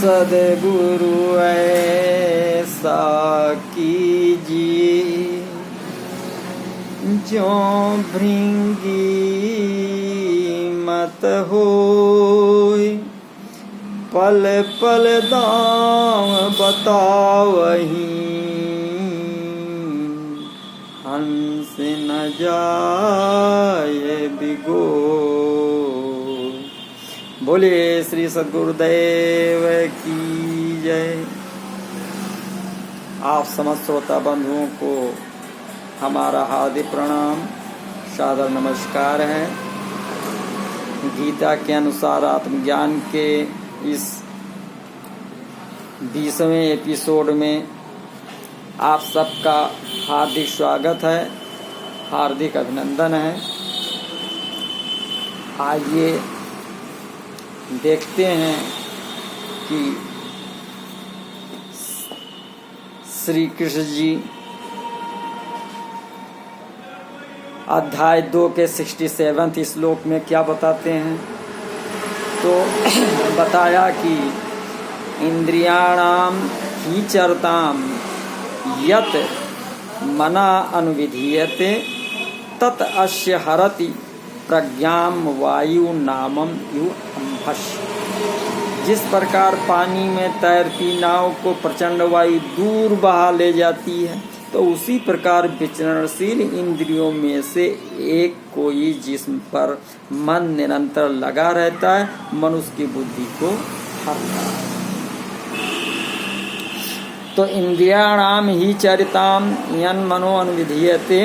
सद्गुरु ऐसा कीजिए ज्यों भृंगी मत होय, पल पल दाम बतावहीं हंस न जाए बिगोय। बोलिए श्री सद्गुरुदेव की जय। आप समस्त श्रोता बंधुओं को हमारा हार्दिक प्रणाम, सादर नमस्कार है। गीता के अनुसार आत्मज्ञान के इस 20वें एपिसोड में आप सबका हार्दिक स्वागत है, हार्दिक अभिनंदन है। आइए देखते हैं कि श्री कृष्ण जी अध्याय 2 के 67 श्लोक में क्या बताते हैं। तो बताया कि इंद्रियाणाम ही चरताम यत मना अनुविधीयते तत् अस्य हरति प्रज्ञाम वायु नामम यु अम्भश। जिस प्रकार पानी में तैरती नाव को प्रचंड वायु दूर बहा ले जाती है, तो उसी प्रकार विचरणशील इंद्रियों में से एक कोई जिस्म पर मन निरंतर लगा रहता है, मनुष्य की बुद्धि को हरता है। तो इंद्रियाणाम ही चरिताम यन मनो अनुविधीयते।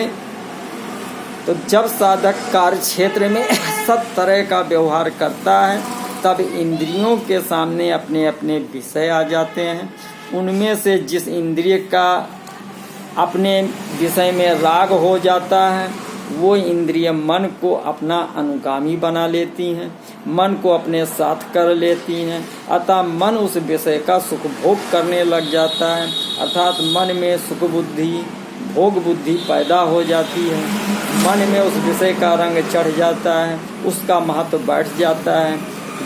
तो जब साधक कार्य क्षेत्र में सब तरह का व्यवहार करता है, तब इंद्रियों के सामने अपने अपने विषय आ जाते हैं। उनमें से जिस इंद्रिय का अपने विषय में राग हो जाता है, वो इंद्रिय मन को अपना अनुगामी बना लेती हैं, मन को अपने साथ कर लेती हैं। अतः मन उस विषय का सुख भोग करने लग जाता है, अर्थात मन में सुख बुद्धि, भोग बुद्धि पैदा हो जाती है। मन में उस विषय का रंग चढ़ जाता है, उसका महत्व बढ़ जाता है।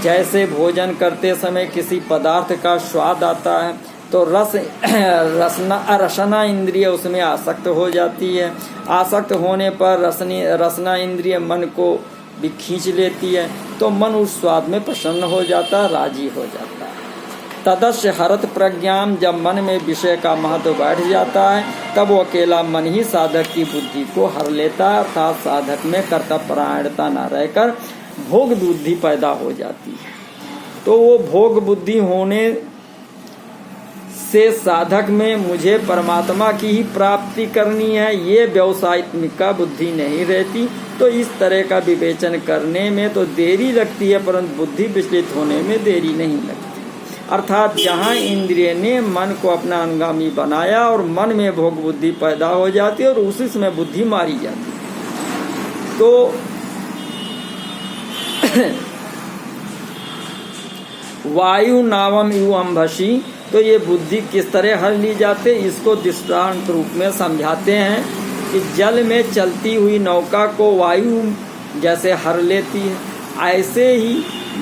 जैसे भोजन करते समय किसी पदार्थ का स्वाद आता है, तो रसना इंद्रिय उसमें आसक्त हो जाती है। आसक्त होने पर रसना इंद्रिय मन को भी खींच लेती है, तो मन उस स्वाद में प्रसन्न हो जाता है, राजी हो जाता है। तदस्य हरत प्रज्ञाम। जब मन में विषय का महत्व बढ़ जाता है, तब वो अकेला मन ही साधक की बुद्धि को हर लेता है, अर्थात साधक में कर्तव्यपरायणता न रहकर भोग बुद्धि पैदा हो जाती है। तो वो भोग बुद्धि होने से साधक में मुझे परमात्मा की ही प्राप्ति करनी है, ये व्यवसायिका बुद्धि नहीं रहती। तो इस तरह का विवेचन करने में तो देरी लगती है, परंतु बुद्धि विचलित होने में देरी नहीं लगती। अर्थात जहाँ इंद्रिय ने मन को अपना अनुगामी बनाया और मन में भोग बुद्धि पैदा हो जाती है और उसी समय बुद्धि मारी जाती है। तो वायु नावम यु अम्भसी। तो ये बुद्धि किस तरह हर ली जाते, इसको दृष्टांत रूप में समझाते हैं कि जल में चलती हुई नौका को वायु जैसे हर लेती है, ऐसे ही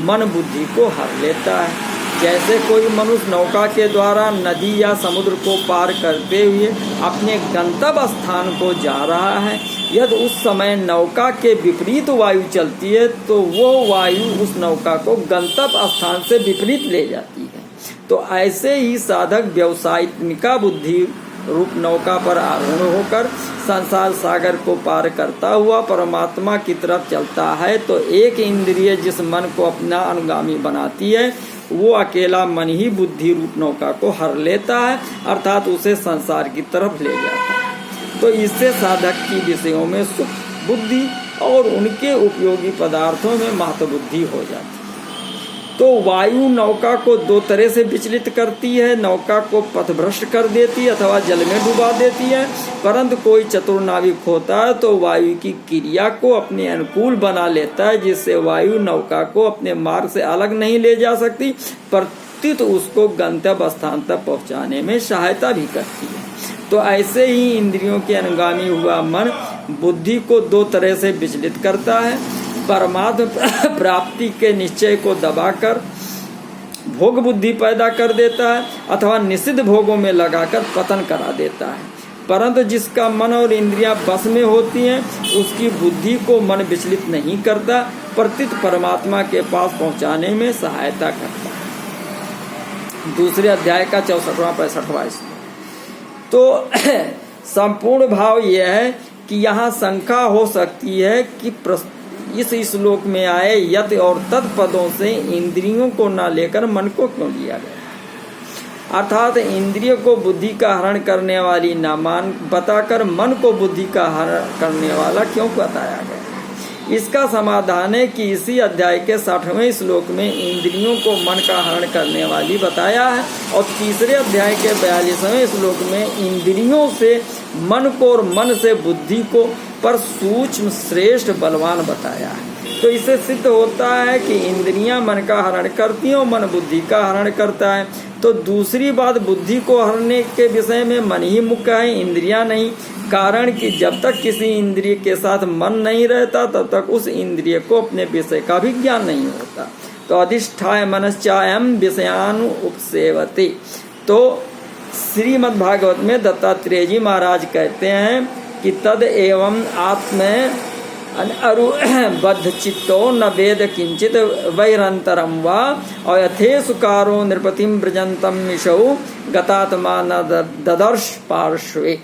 मन बुद्धि को हर लेता है। जैसे कोई मनुष्य नौका के द्वारा नदी या समुद्र को पार करते हुए अपने गंतव्य स्थान को जा रहा है, यदि उस समय नौका के विपरीत वायु चलती है, तो वो वायु उस नौका को गंतव्य स्थान से विपरीत ले जाती है। तो ऐसे ही साधक व्यवसायिका बुद्धि रूप नौका पर आरूढ़ होकर संसार सागर को पार करता हुआ परमात्मा की तरफ चलता है। तो एक इंद्रिय जिस मन को अपना अनुगामी बनाती है, वो अकेला मन ही बुद्धि रूप नौका को हर लेता है, अर्थात उसे संसार की तरफ ले जाता है। तो इससे साधक की विषयों में सुख बुद्धि और उनके उपयोगी पदार्थों में महत्व बुद्धि हो जाती है। तो वायु नौका को दो तरह से विचलित करती है, नौका को पथभ्रष्ट कर देती है अथवा जल में डुबा देती है। परंतु कोई चतुर नाविक होता है तो वायु की क्रिया को अपने अनुकूल बना लेता है, जिससे वायु नौका को अपने मार्ग से अलग नहीं ले जा सकती, प्रत्युत उसको गंतव्य स्थान तक पहुँचाने में सहायता भी करती है। तो ऐसे ही इंद्रियों के अनुगामी हुआ मन बुद्धि को दो तरह से विचलित करता है। परमात्म प्राप्ति के निश्चय को दबाकर भोग बुद्धि पैदा कर देता है अथवा निषिद्ध भोगों में लगाकर पतन करा देता है। परंतु जिसका मन और इंद्रियां बस में होती हैं उसकी बुद्धि को मन विचलित नहीं करता, प्रत्युत परमात्मा के पास पहुंचाने में सहायता करता है। दूसरे अध्याय का 64वां 65वां श्लोक। तो संपूर्ण भाव यह है कि यहाँ शंका हो सकती है कि इस श्लोक में आए यत और तत् पदों से इंद्रियों को न लेकर मन को क्यों लिया गया, अर्थात इंद्रिय को बुद्धि का हरण करने वाली न मान बताकर मन को बुद्धि का हरण करने वाला क्यों बताया गया। इसका समाधान है कि इसी अध्याय के 60वें श्लोक में इंद्रियों को मन का हरण करने वाली बताया है और तीसरे अध्याय के 42वें श्लोक में इंद्रियों से मन को और मन से बुद्धि को पर सूक्ष्म श्रेष्ठ बलवान बताया है। तो इससे सिद्ध होता है कि इंद्रियां मन का हरण करती हैं और मन बुद्धि का हरण करता है। तो दूसरी बात, बुद्धि को हरने के विषय में मन ही मुख्य है, इंद्रियां नहीं। कारण कि जब तक किसी इंद्रिय के साथ मन नहीं रहता तब तक उस इंद्रिय को अपने विषय का भी ज्ञान नहीं होता। तो अधिष्ठाय मनश्चायम विषयान उपसेवते। तो श्रीमद् भागवत में दत्तात्रेय जी महाराज कहते हैं कि तद एवं आत्म अरुबद्ध चित्तो न वेद किंचित वैरंतरम वा अयथे सुकारो नृपतिम ब्रजंतम मिशौ गतात्मा न ददर्श पार्श्वे।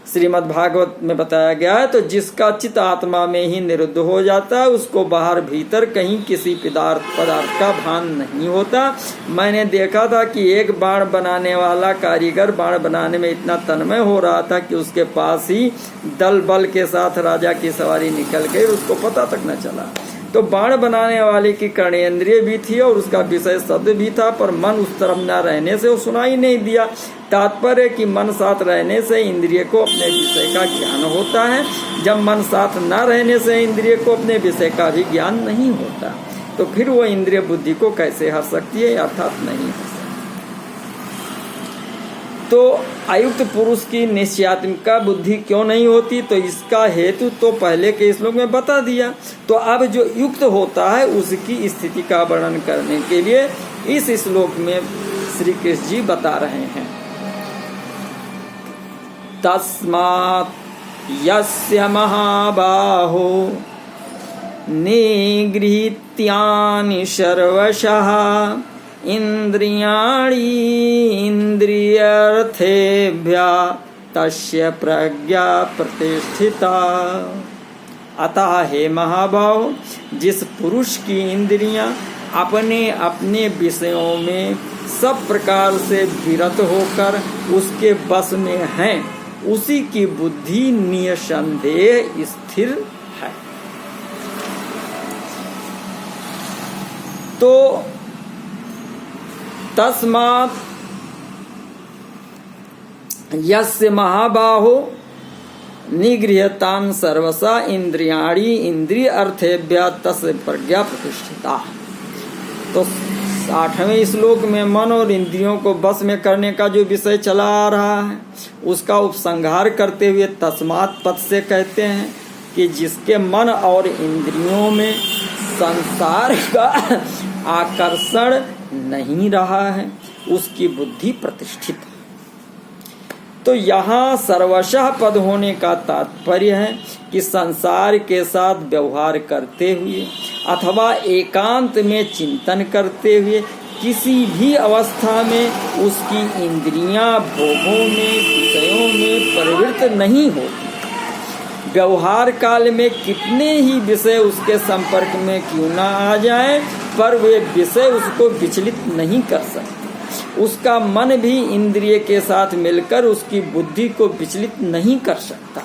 श्रीमद् भागवत में बताया गया है, तो जिसका चित्त आत्मा में ही निरुद्ध हो जाता है उसको बाहर भीतर कहीं किसी पदार्थ का भान नहीं होता। मैंने देखा था कि एक बाण बनाने वाला कारीगर बाण बनाने में इतना तन्मय हो रहा था कि उसके पास ही दल बल के साथ राजा की सवारी निकल गई, उसको पता तक न चला। तो बाण बनाने वाले की कर्णेंद्रिय भी थी और उसका विषय शब्द भी था, पर मन उस तरफ न रहने से वो सुनाई नहीं दिया। तात्पर्य कि मन साथ रहने से इंद्रिय को अपने विषय का ज्ञान होता है, जब मन साथ न रहने से इंद्रिय को अपने विषय का भी ज्ञान नहीं होता, तो फिर वो इंद्रिय बुद्धि को कैसे हर सकती है, अर्थात नहीं हर सकती। तो अयुक्त पुरुष की निश्चयात्मिका बुद्धि क्यों नहीं होती, तो इसका हेतु तो पहले के श्लोक में बता दिया। तो अब जो युक्त होता है उसकी स्थिति का वर्णन करने के लिए इस श्लोक में श्री कृष्ण जी बता रहे हैं। तस्मात् यस्य महाबाहो निगृहीत्यानि सर्वशः इंद्रियाणि इंद्रियर्थेभ्यः तस्य प्रज्ञा प्रतिष्ठिता। अतः हे महाभाव, जिस पुरुष की इंद्रियां अपने अपने विषयों में सब प्रकार से विरत होकर उसके बस में हैं, उसी की बुद्धि निसंदेह स्थिर है। तो तस्मात् यस्य महाबाहो निगृह्यतान् सर्वसा इंद्रियाणि इंद्रिय अर्थेभ्यः तस्य प्रज्ञा प्रतिष्ठिता। तो 60वें श्लोक में मन और इंद्रियों को बस में करने का जो विषय चला आ रहा है उसका उपसंहार करते हुए तस्मात् पद से कहते हैं कि जिसके मन और इंद्रियों में संसार का आकर्षण नहीं रहा है उसकी बुद्धि प्रतिष्ठित है। तो यहाँ सर्वशः पद होने का तात्पर्य है कि संसार के साथ व्यवहार करते हुए अथवा एकांत में चिंतन करते हुए किसी भी अवस्था में उसकी इंद्रियां भोगों में विषयों में प्रवृत्त नहीं होती। व्यवहार काल में कितने ही विषय उसके संपर्क में क्यों ना आ जाएं, पर वे विषय उसको विचलित नहीं कर सकते। उसका मन भी इंद्रिय के साथ मिलकर उसकी बुद्धि को विचलित नहीं कर सकता।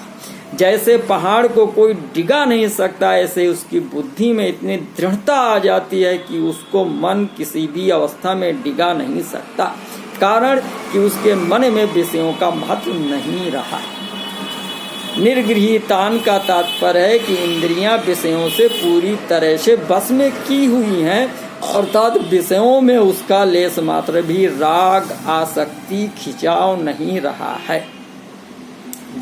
जैसे पहाड़ को कोई डिगा नहीं सकता, ऐसे उसकी बुद्धि में इतनी दृढ़ता आ जाती है कि उसको मन किसी भी अवस्था में डिगा नहीं सकता, कारण कि उसके मन में विषयों का महत्व नहीं रहा। निर्गृहीतान का तात्पर्य है कि इंद्रियां विषयों से पूरी तरह से बस में की हुई हैं, अर्थात विषयों में उसका लेस मात्र भी राग आसक्ति खिंचाव नहीं रहा है।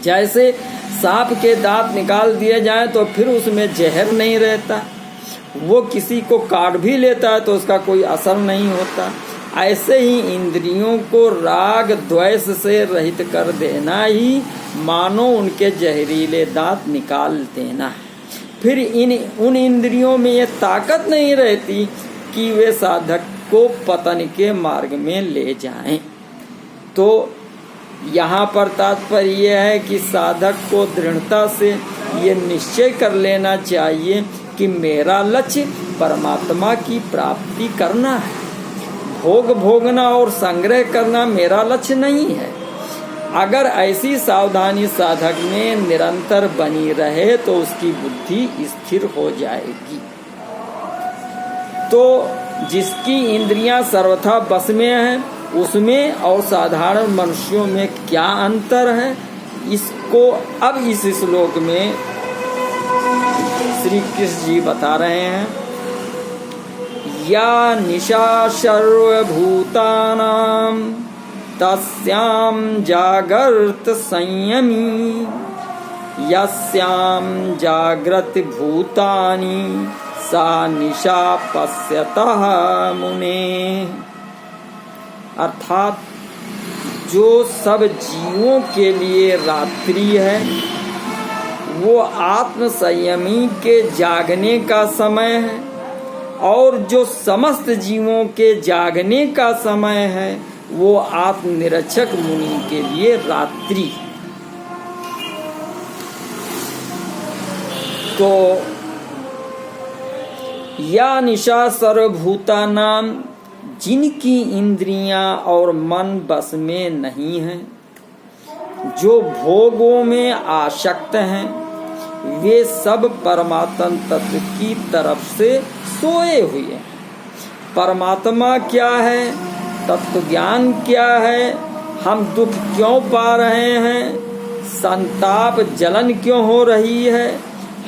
जैसे सांप के दांत निकाल दिए जाएं तो फिर उसमें जहर नहीं रहता, वो किसी को काट भी लेता है तो उसका कोई असर नहीं होता। ऐसे ही इंद्रियों को राग द्वेष से रहित कर देना ही मानो उनके जहरीले दांत निकाल देना है। फिर उन इंद्रियों में ये ताकत नहीं रहती कि वे साधक को पतन के मार्ग में ले जाएं। तो यहाँ पर तात्पर्य यह है कि साधक को दृढ़ता से ये निश्चय कर लेना चाहिए कि मेरा लक्ष्य परमात्मा की प्राप्ति करना है। भोग भोगना और संग्रह करना मेरा लक्ष्य नहीं है। अगर ऐसी सावधानी साधक में निरंतर बनी रहे तो उसकी बुद्धि स्थिर हो जाएगी। तो जिसकी इंद्रियां सर्वथा बस में है उसमें और साधारण मनुष्यों में क्या अंतर है, इसको अब इस श्लोक में श्री कृष्ण जी बता रहे हैं। या निशा सर्वभूतानां तस्यां जागर्त संयमी यस्यां जागृत भूतानि सा निशा पश्यतः मुने। अर्थात जो सब जीवों के लिए रात्रि है वो आत्म संयमी के जागने का समय है, और जो समस्त जीवों के जागने का समय है वो आत्मनिरीक्षक मुनि के लिए रात्रि है। तो या निशा सर्वभूतानां, जिनकी इंद्रियां और मन बस में नहीं है, जो भोगों में आसक्त हैं, वे सब परमात्म तत्व की तरफ से सोए हुए हैं। परमात्मा क्या है, तत्व ज्ञान क्या है, हम दुख क्यों पा रहे हैं, संताप जलन क्यों हो रही है,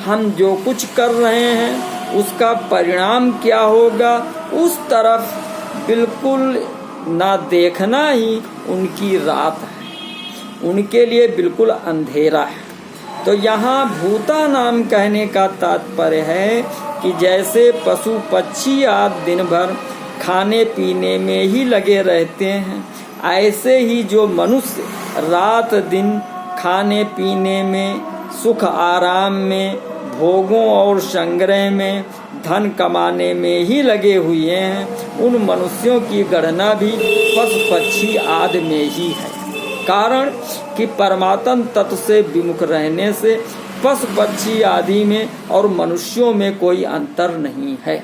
हम जो कुछ कर रहे हैं उसका परिणाम क्या होगा, उस तरफ बिल्कुल ना देखना ही उनकी रात है, उनके लिए बिल्कुल अंधेरा है। तो यहाँ भूता नाम कहने का तात्पर्य है कि जैसे पशु पक्षी आदि दिन भर खाने पीने में ही लगे रहते हैं, ऐसे ही जो मनुष्य रात दिन खाने पीने में, सुख आराम में, भोगों और संग्रह में, धन कमाने में ही लगे हुए हैं, उन मनुष्यों की गणना भी पशु पक्षी आदि में ही है। कारण कि परमात्म तत्व से विमुख रहने से पशु पक्षी आदि में और मनुष्यों में कोई अंतर नहीं है,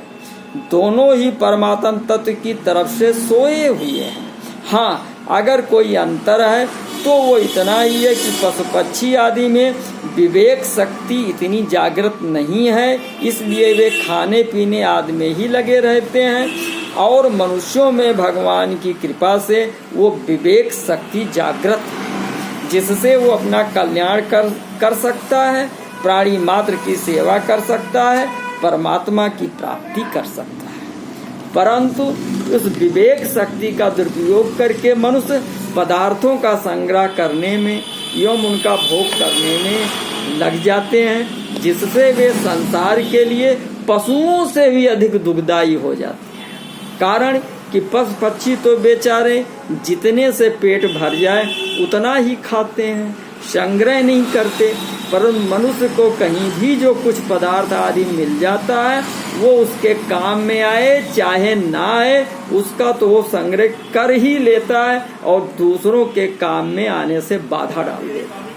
दोनों ही परमात्म तत्व की तरफ से सोए हुए हैं। हाँ, अगर कोई अंतर है तो वो इतना ही है कि पशु पक्षी आदि में विवेक शक्ति इतनी जागृत नहीं है, इसलिए वे खाने पीने आदि में ही लगे रहते हैं, और मनुष्यों में भगवान की कृपा से वो विवेक शक्ति जागृत है, जिससे वो अपना कल्याण कर सकता है, प्राणी मात्र की सेवा कर सकता है, परमात्मा की प्राप्ति कर सकता है। परंतु उस विवेक शक्ति का दुरुपयोग करके मनुष्य पदार्थों का संग्रह करने में एवं उनका भोग करने में लग जाते हैं, जिससे वे संसार के लिए पशुओं से भी अधिक दुखदायी हो जाते हैं। कारण कि पशु पक्षी तो बेचारे जितने से पेट भर जाए उतना ही खाते हैं, संग्रह नहीं करते, परंतु मनुष्य को कहीं भी जो कुछ पदार्थ आदि मिल जाता है वो उसके काम में आए चाहे ना आए, उसका तो वो संग्रह कर ही लेता है और दूसरों के काम में आने से बाधा डाल देता है।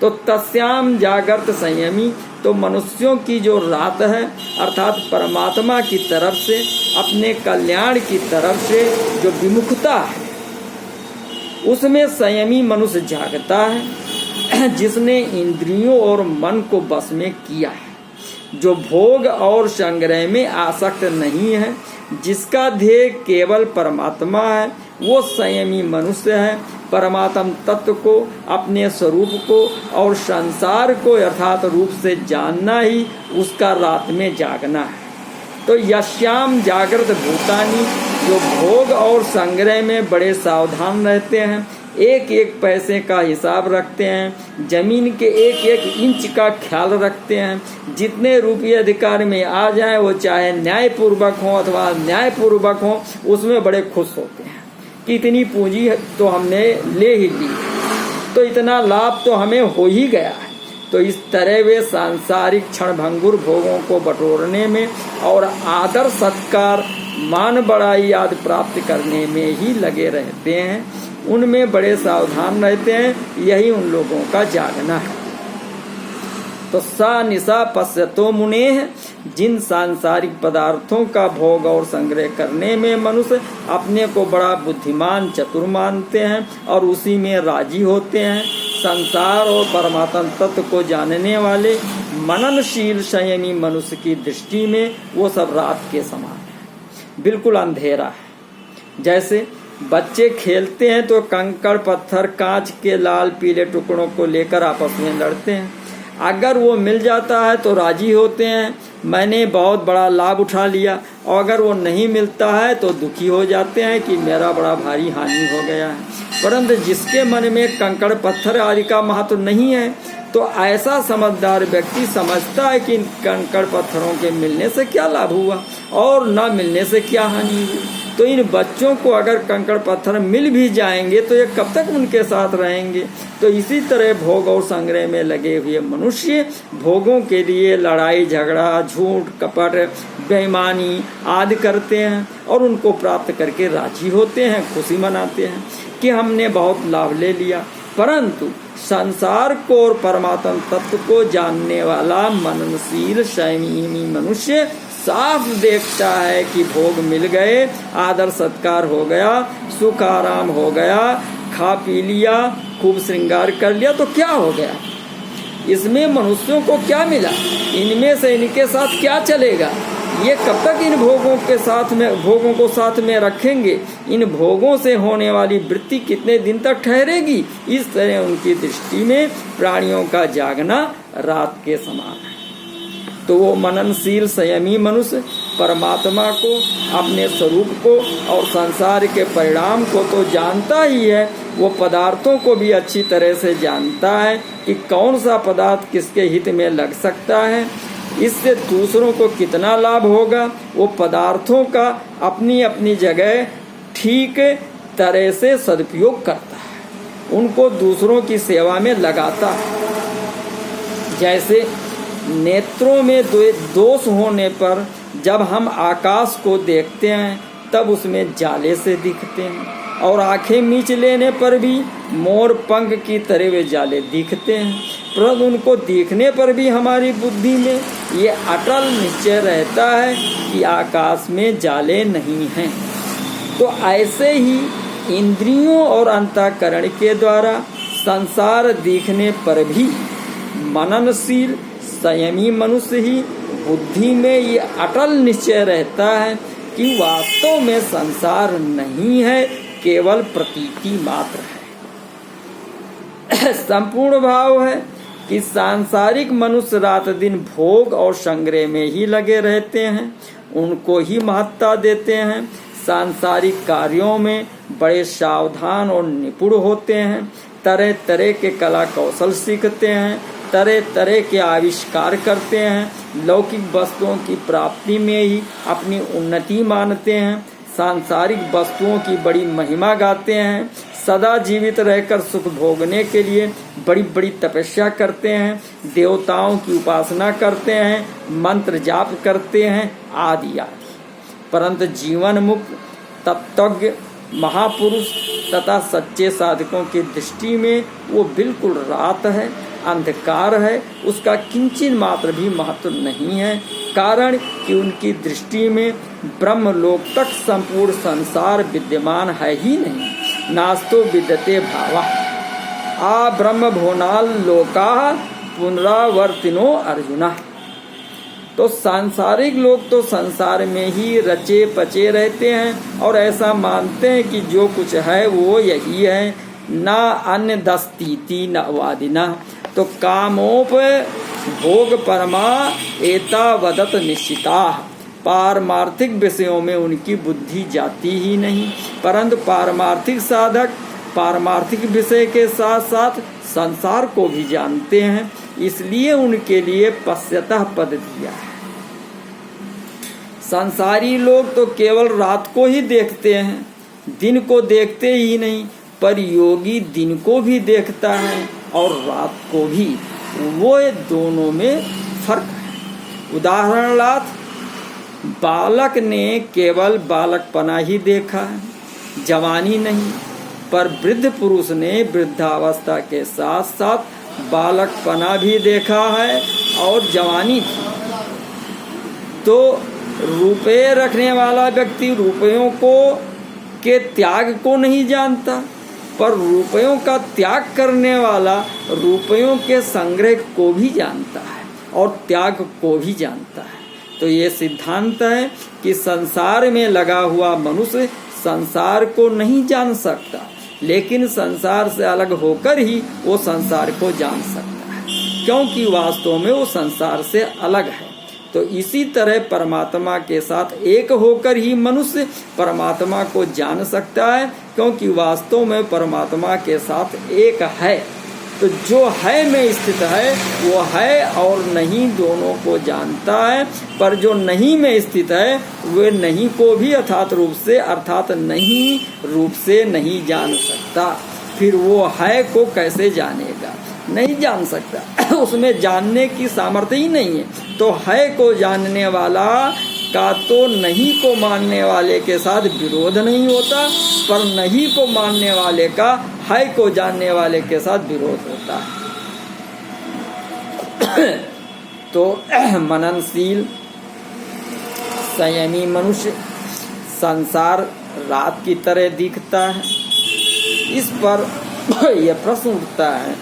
तो तस्याम जागृत संयमी, तो मनुष्यों की जो रात है अर्थात परमात्मा की तरफ से, अपने कल्याण की तरफ से जो विमुखता है, उसमें संयमी मनुष्य जागता है, जिसने इंद्रियों और मन को बस में किया है, जो भोग और संग्रह में आसक्त नहीं है, जिसका ध्येय केवल परमात्मा है, वो संयमी मनुष्य है। परमात्म तत्व को, अपने स्वरूप को और संसार को यथार्थ रूप से जानना ही उसका रात में जागना है। तो यश्याम जागृत भूतानि, जो भोग और संग्रह में बड़े सावधान रहते हैं, एक एक पैसे का हिसाब रखते हैं, जमीन के एक एक इंच का ख्याल रखते हैं। जितने रुपये अधिकार में आ जाए, वो चाहे न्यायपूर्वक हो अथवा न्यायपूर्वक हो, उसमें बड़े खुश होते हैं कि इतनी पूंजी तो हमने ले ही ली, तो इतना लाभ तो हमें हो ही गया है। तो इस तरह वे सांसारिक क्षणभंगुर भोगों को बटोरने में और आदर सत्कार मान बड़ाई आदि प्राप्त करने में ही लगे रहते हैं, उनमें बड़े सावधान रहते हैं। यही उन लोगों का जागना है। तो सा निशा पश्यतो मुनेः, जिन सांसारिक पदार्थों का भोग और संग्रह करने में मनुष्य अपने को बड़ा बुद्धिमान चतुर मानते हैं और उसी में राजी होते हैं, संसार और परमात्मा तत्व को जानने वाले मननशील संयमी मनुष्य की दृष्टि में वो सब रात के समान है, बिल्कुल अंधेरा है। जैसे बच्चे खेलते हैं तो कंकड़ पत्थर कांच के लाल पीले टुकड़ों को लेकर आपस में लड़ते हैं। अगर वो मिल जाता है तो राजी होते हैं, मैंने बहुत बड़ा लाभ उठा लिया, और अगर वो नहीं मिलता है तो दुखी हो जाते हैं कि मेरा बड़ा भारी हानि हो गया है। परंतु जिसके मन में कंकड़ पत्थर आदि का महत्व नहीं है, तो ऐसा समझदार व्यक्ति समझता है कि इन कंकड़ पत्थरों के मिलने से क्या लाभ हुआ और न मिलने से क्या हानि हुई। तो इन बच्चों को अगर कंकड़ पत्थर मिल भी जाएंगे तो ये कब तक उनके साथ रहेंगे। तो इसी तरह भोग और संग्रह में लगे हुए मनुष्य भोगों के लिए लड़ाई झगड़ा, झूठ कपट, बेईमानी आदि करते हैं और उनको प्राप्त करके राजी होते हैं, खुशी मनाते हैं कि हमने बहुत लाभ ले लिया। परंतु संसार को और परमात्मा तत्व को जानने वाला मननशील संयमी मनुष्य साफ देखता है कि भोग मिल गए, आदर सत्कार हो गया, सुख आराम हो गया, खा पी लिया, खूब श्रृंगार कर लिया, तो क्या हो गया, इसमें मनुष्यों को क्या मिला, इनमें से इनके साथ क्या चलेगा, ये कब तक इन भोगों को साथ में रखेंगे, इन भोगों से होने वाली वृत्ति कितने दिन तक ठहरेगी। इस तरह उनकी दृष्टि में प्राणियों का जागना रात के समान है। तो वो मननशील संयमी मनुष्य परमात्मा को, अपने स्वरूप को और संसार के परिणाम को तो जानता ही है, वो पदार्थों को भी अच्छी तरह से जानता है कि कौन सा पदार्थ किसके हित में लग सकता है, इससे दूसरों को कितना लाभ होगा। वो पदार्थों का अपनी अपनी जगह ठीक तरह से सदुपयोग करता है, उनको दूसरों की सेवा में लगाता है। जैसे नेत्रों में दोष होने पर जब हम आकाश को देखते हैं तब उसमें जाले से दिखते हैं, और आंखें मीच लेने पर भी मोर पंख की तरह वे जाले दिखते हैं, परंतु उनको देखने पर भी हमारी बुद्धि में ये अटल निश्चय रहता है कि आकाश में जाले नहीं हैं। तो ऐसे ही इंद्रियों और अंतःकरण के द्वारा संसार दिखने पर भी मननशील संयमी मनुष्य ही बुद्धि में ये अटल निश्चय रहता है कि वास्तव में संसार नहीं है, केवल प्रतीति मात्र है। संपूर्ण भाव है कि सांसारिक मनुष्य रात दिन भोग और संग्रह में ही लगे रहते हैं, उनको ही महत्ता देते हैं, सांसारिक कार्यों में बड़े सावधान और निपुण होते हैं, तरह तरह के कला कौशल सीखते हैं, तरह तरह के आविष्कार करते हैं, लौकिक वस्तुओं की प्राप्ति में ही अपनी उन्नति मानते हैं, सांसारिक वस्तुओं की बड़ी महिमा गाते हैं, सदा जीवित रहकर सुख भोगने के लिए बड़ी बड़ी तपस्या करते हैं, देवताओं की उपासना करते हैं, मंत्र जाप करते हैं आदि आदि। परंतु जीवन मुक्त तत्वज्ञ महापुरुष तथा सच्चे साधकों की दृष्टि में वो बिल्कुल रात है, अंधकार है, उसका किंचित मात्र भी महत्व नहीं है। कारण कि उनकी दृष्टि में ब्रह्मलोक तक संपूर्ण संसार विद्यमान है ही नहीं। नास्तो विद्यते भावा आ ब्रह्म भुवनाल लोका पुनरावर्तिनो अर्जुना। तो सांसारिक लोग तो संसार में ही रचे पचे रहते हैं और ऐसा मानते हैं कि जो कुछ है वो यही है, न अन्य दस्तीति न वादिना। तो कामोप भोग परमा एता वदत निश्चिता। पारमार्थिक विषयों में उनकी बुद्धि जाती ही नहीं, परंतु पारमार्थिक साधक पारमार्थिक विषय के साथ साथ संसार को भी जानते हैं, इसलिए उनके लिए पश्यतः पद दिया है। संसारी लोग तो केवल रात को ही देखते हैं, दिन को देखते ही नहीं, पर योगी दिन को भी देखता है और रात को भी। वो दोनों में फर्क है। उदाहरणार्थ, बालक ने केवल बालकपना ही देखा है, जवानी नहीं, पर वृद्ध पुरुष ने वृद्धावस्था के साथ साथ बालकपना भी देखा है और जवानी भी। तो रुपये रखने वाला व्यक्ति रुपयों को के त्याग को नहीं जानता, पर रुपयों का त्याग करने वाला रुपयों के संग्रह को भी जानता है और त्याग को भी जानता है। तो ये सिद्धांत है कि संसार में लगा हुआ मनुष्य संसार को नहीं जान सकता, लेकिन संसार से अलग होकर ही वो संसार को जान सकता है, क्योंकि वास्तव में वो संसार से अलग है। तो इसी तरह परमात्मा के साथ एक होकर ही मनुष्य परमात्मा को जान सकता है, क्योंकि वास्तव में परमात्मा के साथ एक है। तो जो है में स्थित है वो है और नहीं दोनों को जानता है, पर जो नहीं में स्थित है वे नहीं को भी अर्थात नहीं रूप से नहीं जान सकता। फिर वो है को कैसे जानेगा? नहीं जान सकता, उसमें जानने की सामर्थ्य ही नहीं है। तो है को जानने वाला का तो नहीं को मानने वाले के साथ विरोध नहीं होता, पर नहीं को मानने वाले का है को जानने वाले के साथ विरोध होता है। तो मननशील संयमी मनुष्य संसार रात की तरह दिखता है। इस पर यह प्रश्न उठता है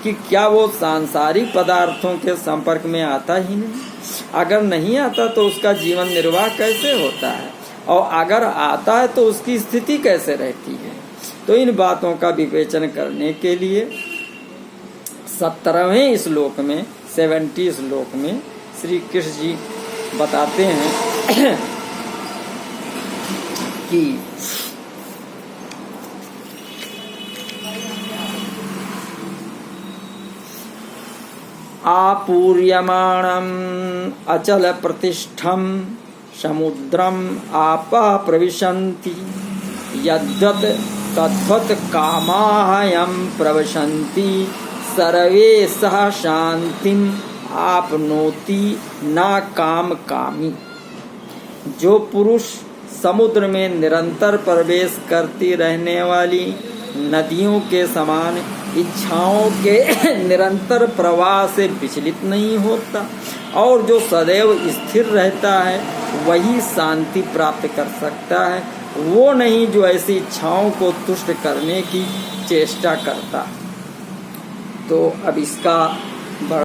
कि क्या वो सांसारिक पदार्थों के संपर्क में आता ही नहीं? अगर नहीं आता तो उसका जीवन निर्वाह कैसे होता है, और अगर आता है तो उसकी स्थिति कैसे रहती है? तो इन बातों का विवेचन करने के लिए 17वें श्लोक में 70 श्लोक में श्री कृष्ण जी बताते हैं कि आपूर्यमाणम् अचल प्रतिष्ठम समुद्रम आपः प्रविशन्ति यद्वत् तद्वत् कामाहयं प्रविशन्ति सर्वे सह शांतिम आपनोति न काम कामी। जो पुरुष समुद्र में निरंतर प्रवेश करती रहने वाली नदियों के समान इच्छाओं के निरंतर प्रवाह से विचलित नहीं होता और जो सदैव स्थिर रहता है वही शांति प्राप्त कर सकता है, वो नहीं जो ऐसी इच्छाओं को तुष्ट करने की चेष्टा करता। तो अब इसका